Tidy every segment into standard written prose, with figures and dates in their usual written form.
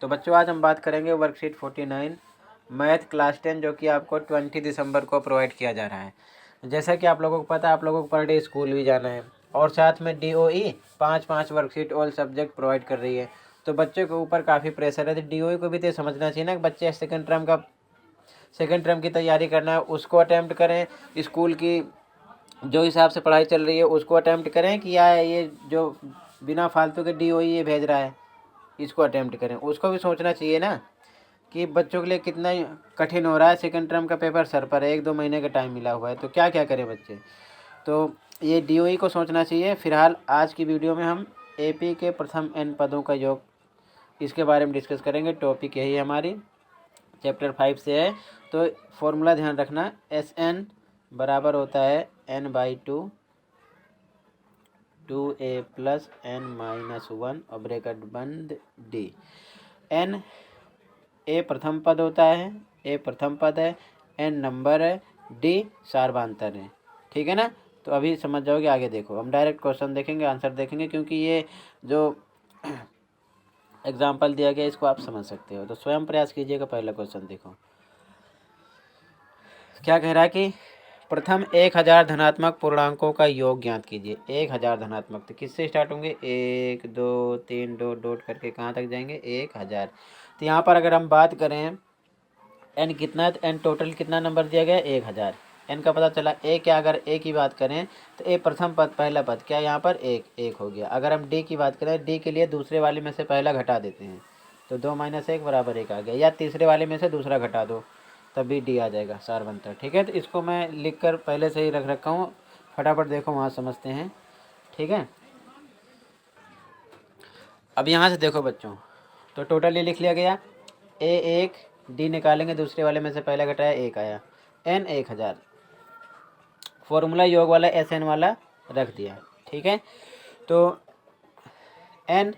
तो बच्चों आज हम बात करेंगे वर्कशीट 49 मैथ क्लास 10 जो कि आपको 20 दिसंबर को प्रोवाइड किया जा रहा है। जैसा कि आप लोगों को पता है, आप लोगों को पर डे स्कूल भी जाना है और साथ में DOE 5 worksheet all subject provide कर रही है। तो बच्चों के ऊपर काफ़ी प्रेशर है। तो DOE को भी तो समझना चाहिए ना कि बच्चे सेकेंड टर्म की तैयारी करना है, उसको अटैम्प्ट करें। स्कूल की जो हिसाब से पढ़ाई चल रही है उसको अटैम्प्ट करें कि या ये जो बिना फालतू के DOE ये भेज रहा है इसको अटैम्प्ट करें। उसको भी सोचना चाहिए ना कि बच्चों के लिए कितना कठिन हो रहा है। सेकंड टर्म का पेपर सर पर है, 1-2 महीने का टाइम मिला हुआ है, तो क्या क्या करें बच्चे। तो ये DOE को सोचना चाहिए। फिलहाल आज की वीडियो में हम AP के प्रथम N पदों का योग इसके बारे में डिस्कस करेंगे। टॉपिक यही हमारी चैप्टर 5 से है। तो फॉर्मूला ध्यान रखना, SN बराबर होता है N/2 2A + N-1 और ब्रैकेट बंद D। N A प्रथम पद होता है, A प्रथम पद है, N नंबर है, D सार्वधातुक है। ठीक है ना। तो अभी समझ जाओगे। आगे देखो, हम डायरेक्ट क्वेश्चन देखेंगे, आंसर देखेंगे, क्योंकि ये जो एग्जाम्पल दिया गया इसको आप समझ सकते हो। तो स्वयं प्रयास कीजिएगा। पहला क्वेश्चन देखो क्या कह रहा है कि प्रथम 1000 धनात्मक पूर्णांकों का योग ज्ञात कीजिए। 1000 धनात्मक, तो किससे स्टार्ट होंगे? 1 2 3 डॉट डॉट करके कहाँ तक जाएंगे? 1000। तो यहाँ पर अगर हम बात करें n कितना है, तो n टोटल कितना नंबर दिया गया? 1000। n का पता चला। a क्या, अगर a की बात करें तो a प्रथम पद पहला पद क्या यहाँ पर? 1 हो गया। अगर हम d की बात करें, d के लिए दूसरे वाले में से पहला घटा देते हैं तो 2 - 1 = 1 आ गया, या तीसरे वाले में से दूसरा घटा दो तब भी d आ जाएगा सार्वधातुक। ठीक है। तो इसको मैं लिख कर पहले से ही रख रखा हूँ, फटाफट देखो वहाँ समझते हैं। ठीक है। अब यहाँ से देखो बच्चों, तो टोटल ये लिख लिया गया। a 1, d निकालेंगे, दूसरे वाले में से पहला घटाया 1 आया, n 1000। फॉर्मूला योग वाला SN वाला रख दिया। ठीक है। तो n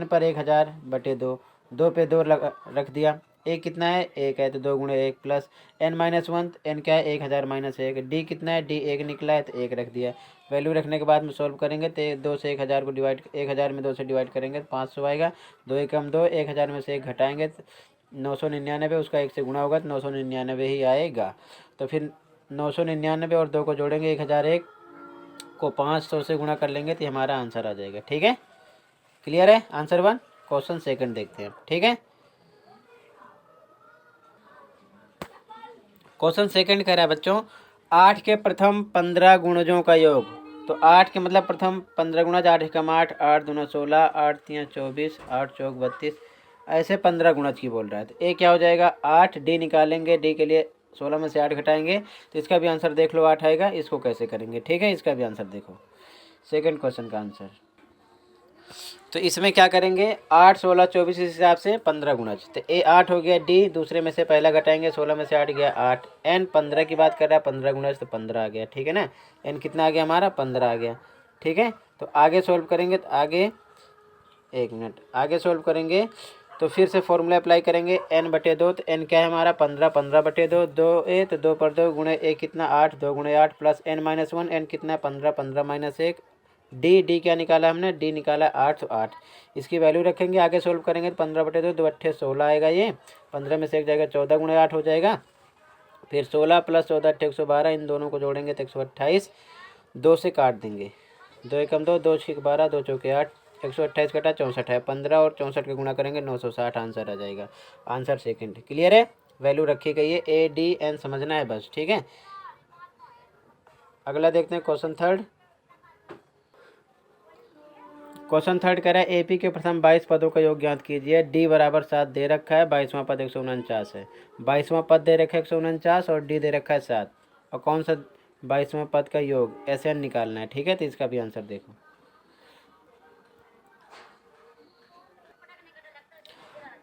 पर 1000/2, 2 पे 2 रख दिया। a कितना है? 1 है, तो 2 × 1 प्लस N-1, n क्या है? 1000 - 1। d कितना है? d 1 निकला है, तो 1 रख दिया। वैल्यू रखने के बाद में सॉल्व करेंगे तो 2 से 1000 को डिवाइड, 1000 में 2 से डिवाइड करेंगे तो 500 आएगा। 2 एकम 2, 1000 में से 1 घटाएंगे तो 999, उसका 1 से गुणा होगा तो 999 ही आएगा। तो फिर 999 और 2 को जोड़ेंगे, 1001 को 500 से गुणा कर लेंगे तो हमारा आंसर आ जाएगा। ठीक है। क्लियर है? आंसर 1। क्वेश्चन सेकंड देखते हैं। ठीक है। क्वेश्चन सेकंड कह रहा है बच्चों 8 के प्रथम 15 गुणजों का योग। तो 8 के मतलब प्रथम 15 गुणज, 8 एकम 8, 8 दूना 16, 8 3 24, 8 चौक 32, ऐसे 15 गुणज की बोल रहा है। तो ए क्या हो जाएगा? 8। डी निकालेंगे, डी के लिए 16 में से 8 घटाएंगे तो इसका भी आंसर देख लो 8 आएगा। इसको कैसे करेंगे? ठीक है। इसका भी आंसर देखो, सेकंड क्वेश्चन का आंसर। तो इसमें क्या करेंगे? 8 16 24 इस हिसाब से 15 गुणज, तो ए 8 हो गया। डी दूसरे में से पहला घटाएंगे, 16 में से 8 गया 8। एन 15 की बात कर रहा है, 15 गुणज तो 15 आ गया। ठीक है ना। एन कितना आ गया हमारा? 15 आ गया। ठीक है। तो आगे सोल्व करेंगे तो आगे, एक मिनट, आगे सोल्व करेंगे तो फिर से फॉर्मूला अप्लाई करेंगे। n/2, तो n क्या है हमारा? 15, 15/2, 2a, तो 2 पर 2 गुणे a कितना? 8, 2 × 8 प्लस n-1, n कितना? 15, 15 - 1। डी क्या निकाला हमने? डी निकाला 8, तो 8 इसकी वैल्यू रखेंगे। आगे सोल्व करेंगे तो 15/2, 2 8 16 आएगा। ये 15 में से 1 जाएगा, 14 × 8 हो जाएगा। फिर 16 प्लस 14 112, इन दोनों को जोड़ेंगे तो 128। 2 से काट देंगे, 2 एकम 2, 2 6 12, 2 चौके 8, 128 कटा 64 है। 15 और 64 के गुणा करेंगे 960, आंसर आ जाएगा। Answer second. क्लियर है? वैल्यू रखी गई है, ए डी एन समझना है बस। ठीक है। अगला देखते हैं क्वेश्चन थर्ड। क्वेश्चन थर्ड कह रहा है एपी के प्रथम 22 पदों का योग ज्ञात कीजिए। डी बराबर 7 दे रखा है, 22वां पद 149 है। 22वां पद दे रखा है 149 और डी दे रखा है 7, और कौन सा 22वां पद का योग SN निकालना है। ठीक है। तो इसका भी आंसर देखो।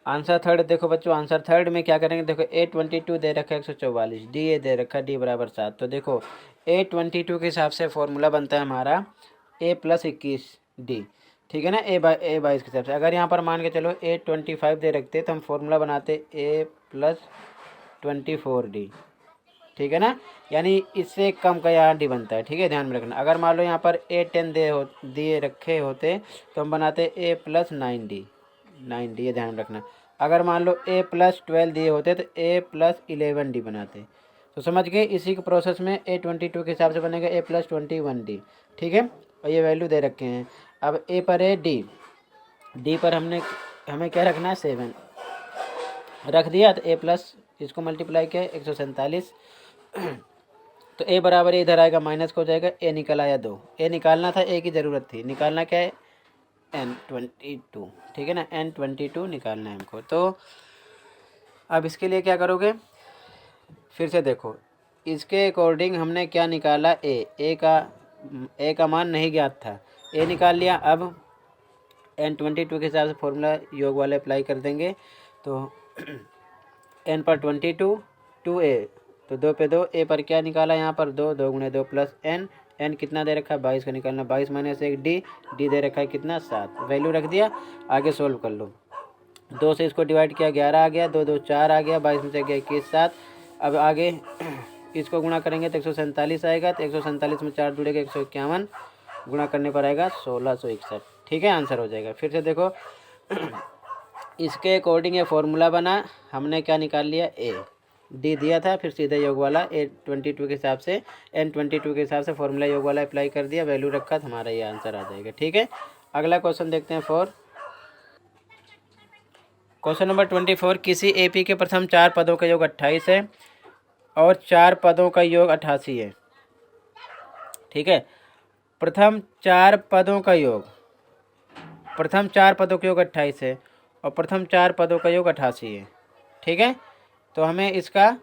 आंसर थर्ड देखो बच्चों, आंसर थर्ड में क्या करेंगे? देखो A22 दे रखा है 144, डी ए दे रखा है डी बराबर 7। तो देखो A22 के हिसाब से फॉर्मूला बनता है हमारा A + 21 डी। ठीक है ना। A22 के हिसाब से अगर यहाँ पर मान के चलो A25 दे रखते तो हम फॉर्मूला बनाते A + 24 डी। ठीक है ना। यानी इससे कम का यहाँ डी बनता है। ठीक है, ध्यान में रखना। अगर मान लो यहाँ पर A10 दिए रखे होते तो हम बनाते A + 9 डी। 9D, ये ध्यान रखना। अगर मान लो a + 12 दिए होते तो a + 11D बनाते। तो समझ गए, इसी के प्रोसेस में A22 के हिसाब से बनेगा a + 21D। ठीक है, और ये वैल्यू दे रखे हैं। अब a पर है d पर हमें क्या रखना है 7 रख दिया। तो a+ इसको मल्टीप्लाई किया 147। तो a बराबर इधर आएगा माइनस को हो जाएगा, a निकल आया 2। a निकालना था, a की ज़रूरत थी, निकालना क्या है N22। ठीक है ना, N22 निकालना है हमको। तो अब इसके लिए क्या करोगे, फिर से देखो, इसके अकॉर्डिंग हमने क्या निकाला, a का मान नहीं ज्ञात था, a निकाल लिया। अब N22 के हिसाब से फॉर्मूला योग वाले अप्लाई कर देंगे। तो n पर 22 2a, तो 2 पे 2, a पर क्या निकाला यहाँ पर 2, 2 × 2 + n कितना दे रखा है 22 का निकालना, 22 - 1 d दे रखा है कितना 7, वैल्यू रख दिया। आगे सोल्व कर लो, 2 से इसको डिवाइड किया 11 आ गया, 2 2 4 आ गया, 22 में से गया 21 7। अब आगे इसको गुणा करेंगे तो 147 आएगा, तो 147 में 4 जुड़ेगा 151, गुणा करने पर आएगा 1661। ठीक है, आंसर हो जाएगा। फिर से देखो इसके अकॉर्डिंग ये फॉर्मूला बना, हमने क्या निकाल लिया a, d दिया था, फिर सीधे योग वाला A22 के हिसाब से N22 के हिसाब से फॉर्मूला योग वाला अप्लाई कर दिया, वैल्यू रखा, तो हमारा ये आंसर आ जाएगा। ठीक है, अगला क्वेश्चन देखते हैं। क्वेश्चन नंबर 24, किसी AP के प्रथम 4 पदों का योग 28 है और 4 पदों का योग 88 है। ठीक है, प्रथम 4 पदों का योग 28 है और प्रथम 4 पदों का योग 88 है। ठीक है, तो हमें इसका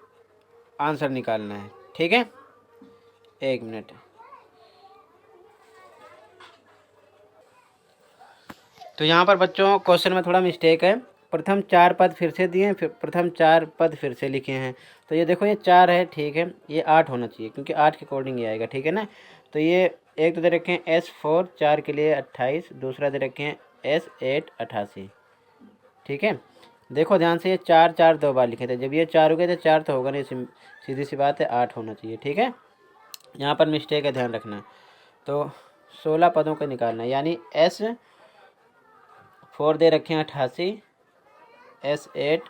आंसर निकालना है। ठीक है, 1 मिनट। तो यहाँ पर बच्चों क्वेश्चन में थोड़ा मिस्टेक है, प्रथम 4 पद फिर से दिए, फिर प्रथम 4 पद फिर से लिखे हैं। तो ये देखो, ये 4 है, ठीक है, ये 8 होना चाहिए क्योंकि 8 के अकॉर्डिंग ये आएगा। ठीक है ना, तो ये एक तो दे रखे हैं S4 4 के लिए 28, दूसरा दे रखे हैं S8 88। ठीक है, देखो ध्यान से, ये 4 4 2 बार लिखे थे, जब ये 4 हो गए तो 4 तो होगा नहीं, सीधी सी बात है 8 होना चाहिए। ठीक है, यहाँ पर मिस्टेक है, ध्यान रखना। तो 16 पदों को निकालना है, यानी S4 दे रखे हैं 88, S8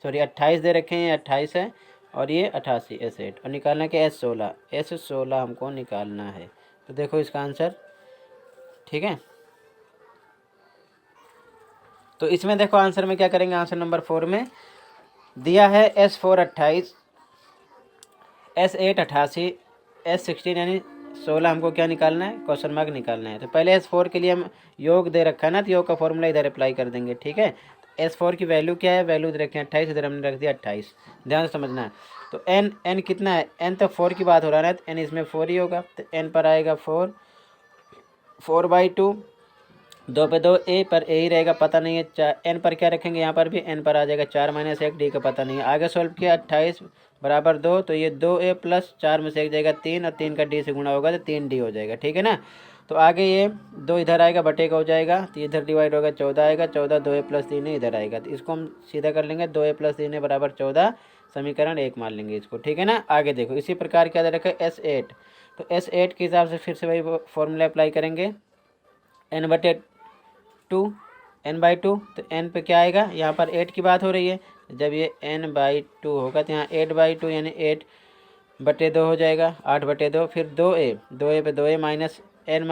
28 दे रखे हैं, 28 है, और ये 88 S8, और निकालना क्या S16 हमको निकालना है। तो देखो इसका आंसर। ठीक है, तो इसमें देखो आंसर में क्या करेंगे, आंसर नंबर 4 में दिया है S4 28, S8 88, S16 यानी 16 हमको क्या निकालना है, क्वेश्चन मार्क निकालना है। तो पहले S4 के लिए हम योग दे रखा है ना, तो योग का फॉर्मूला इधर अप्लाई कर देंगे। ठीक है, S4 की वैल्यू क्या है, वैल्यू दे रखे हैं 28, इधर हमने रख दिया 28, ध्यान से समझना है। तो n कितना है, n तो 4 की बात हो रहा है ना, तो n इसमें 4 ही होगा, तो n पर आएगा 4/2, 2 पे 2, a पर a ही रहेगा, पता नहीं है। n पर क्या रखेंगे, यहाँ पर भी n पर आ जाएगा 4 - 1 d का पता नहीं है। आगे सॉल्व किया 28 बराबर 2, तो ये 2a + 4 में से 1 जाएगा 3, और 3 का d से गुणा होगा तो 3d हो जाएगा। ठीक है ना, तो आगे ये 2 इधर आएगा, बटे का हो जाएगा, तो इधर डिवाइड होगा 14 आएगा, 14 2a + 3 इधर आएगा, तो इसको हम सीधा कर लेंगे, 2a + 3 बराबर 14, समीकरण 1 मान लेंगे इसको। ठीक है ना, आगे देखो इसी प्रकार क्या दे रखा है S8, तो S8 के हिसाब से फिर से वही फॉर्मूला अप्लाई करेंगे, n/2, n/2, तो n पे क्या आएगा, यहाँ पर 8 की बात हो रही है, जब ये n/2 होगा तो यहाँ 8/2 यानी 8/2 हो जाएगा, 8/2, फिर 2a पे 2a माइनस n -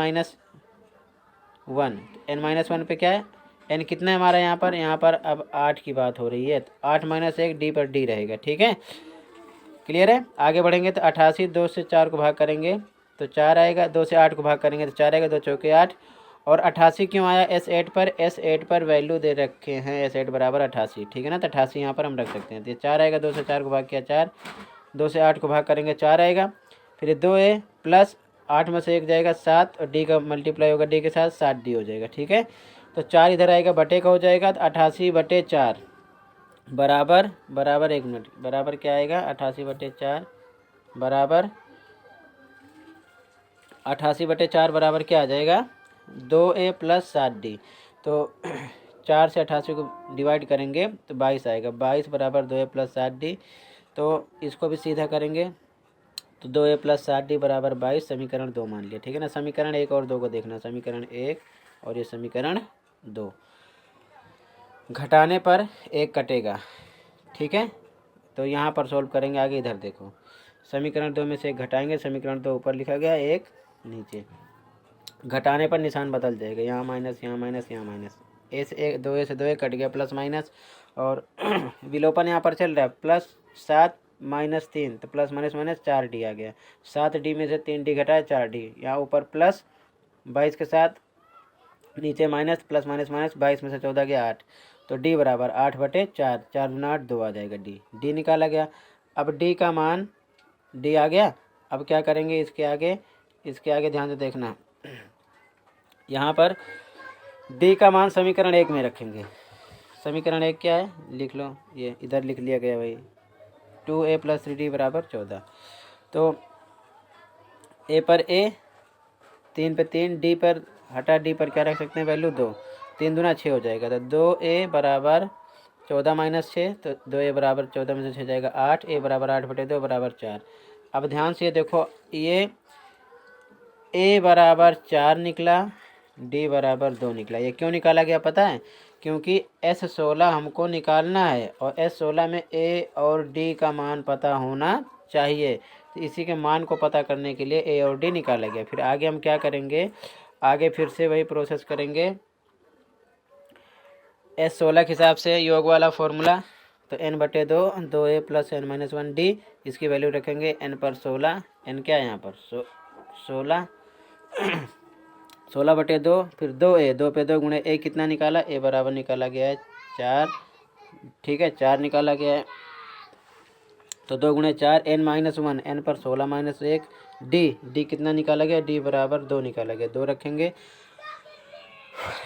1, n - 1 पे क्या है, n कितना है हमारा यहाँ पर अब 8 की बात हो रही है, तो 8 - 1 d पर d रहेगा। ठीक है, क्लियर है। आगे बढ़ेंगे तो 88, 2 से 4 को भाग करेंगे तो 4 आएगा, 2 से 8 को भाग करेंगे तो 4 आएगा, 2 चौके 8, और 88 क्यों आया, S8 पर वैल्यू दे रखे हैं, S8 बराबर 88। ठीक है ना, तो 88 यहाँ पर हम रख सकते हैं, तो 4 आएगा, 2 से 4 को भाग किया 4, 2 से 8 को भाग करेंगे 4 आएगा, फिर 2a + 8 में से 1 जाएगा 7, और d का मल्टीप्लाई होगा d के साथ 7d हो जाएगा। ठीक है, तो 4 इधर आएगा, बटे का हो जाएगा, तो 88/4 बराबर 1 मिनट, बराबर क्या आएगा, 88/4 बराबर 88/4 बराबर क्या आ जाएगा, 2a + 7d। तो 4 से 88 को डिवाइड करेंगे तो 22 आएगा, 22 बराबर 2a + 7d। तो इसको भी सीधा करेंगे तो 2a + 7d बराबर 22, समीकरण 2 मान लिया। ठीक है ना, समीकरण 1 और 2 को देखना, समीकरण 1 और ये समीकरण 2। घटाने पर एक कटेगा, ठीक है। तो यहाँ पर सोल्व करेंगे आगे। इधर देखो, समीकरण 2 में से एक घटाएंगे, समीकरण 2 ऊपर लिखा गया, एक नीचे। घटाने पर निशान बदल जाएगा, यहाँ माइनस, यहाँ माइनस, यहाँ माइनस। ए से एक, 2 से 2 कट गया, प्लस माइनस। और विलोपन यहाँ पर चल रहा है, +7 -3, तो प्लस माइनस माइनस 4d आ गया। 7d में से 3d घटाया, 4d। यहाँ ऊपर प्लस 22 के साथ नीचे माइनस, प्लस माइनस माइनस, 22 में से 14 गया 8। तो d बराबर 8/4, 4 गुना 8 2 आ जाएगा d। d निकाला गया। अब d का मान, d आ गया। अब क्या करेंगे इसके आगे ध्यान से देखना। यहाँ पर d का मान समीकरण 1 में रखेंगे। समीकरण 1 क्या है, लिख लो, ये इधर लिख लिया गया भाई, 2a + 3d = 14। तो a पर a, 3 पे 3, d पर हटा, d पर क्या रख सकते हैं वैल्यू 2, 3 दूना 6 हो जाएगा। तो 2a = 14 - 6, तो 2a = 14 में से 6 जाएगा 8, a = 8/2 = 4। अब ध्यान से देखो, ये a = 4 निकला, d = 2 निकला। ये क्यों निकाला गया पता है? क्योंकि S16 हमको निकालना है और S16 में a और d का मान पता होना चाहिए। तो इसी के मान को पता करने के लिए a और d निकाला गया। फिर आगे हम क्या करेंगे, आगे फिर से वही प्रोसेस करेंगे। S16 के हिसाब से योग वाला फॉर्मूला, तो n/2, 2a + n-1d, इसकी वैल्यू रखेंगे n पर 16। n क्या है यहाँ पर 16, 16/2, फिर 2a, 2 पे 2 गुणे a कितना निकाला, a बराबर निकाला गया है 4, ठीक है, 4 निकाला गया है। तो 2 गुणे 4, n-1, n पर 16 - 1, d कितना निकाला गया, d = 2 निकाला गया, 2 रखेंगे।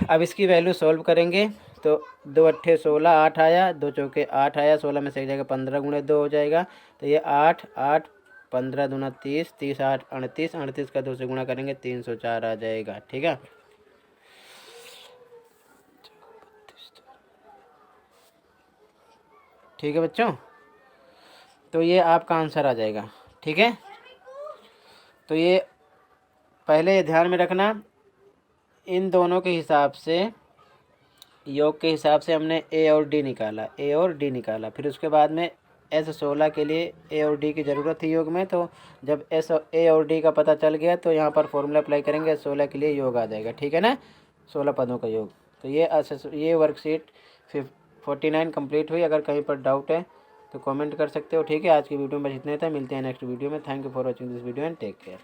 अब इसकी वैल्यू सॉल्व करेंगे। तो 2 अट्ठे 16, 8 आया, 2 चौके 8 आया, 16 में से एक जाएगा 15 गुणे 2 हो जाएगा। तो ये 8, 8, 15 दूना 30, 30 8 38, 38 का 2 से गुणा करेंगे 304 आ जाएगा, ठीक है। ठीक है बच्चों, तो ये आपका आंसर आ जाएगा, ठीक है। तो ये पहले ध्यान में रखना, इन दोनों के हिसाब से, योग के हिसाब से हमने a और d निकाला, फिर उसके बाद में S16 के लिए a और d की ज़रूरत थी योग में। तो जब a और d का पता चल गया तो यहाँ पर फॉर्मूला अप्लाई करेंगे, 16 के लिए योग आ जाएगा, ठीक है ना, 16 पदों का योग। तो ये वर्कशीट 49 कंप्लीट हुई। अगर कहीं पर डाउट है तो कमेंट कर सकते हो, ठीक है। आज की वीडियो में बस इतना था, मिलते हैं नेक्स्ट वीडियो में। Thank you for watching this video and take care.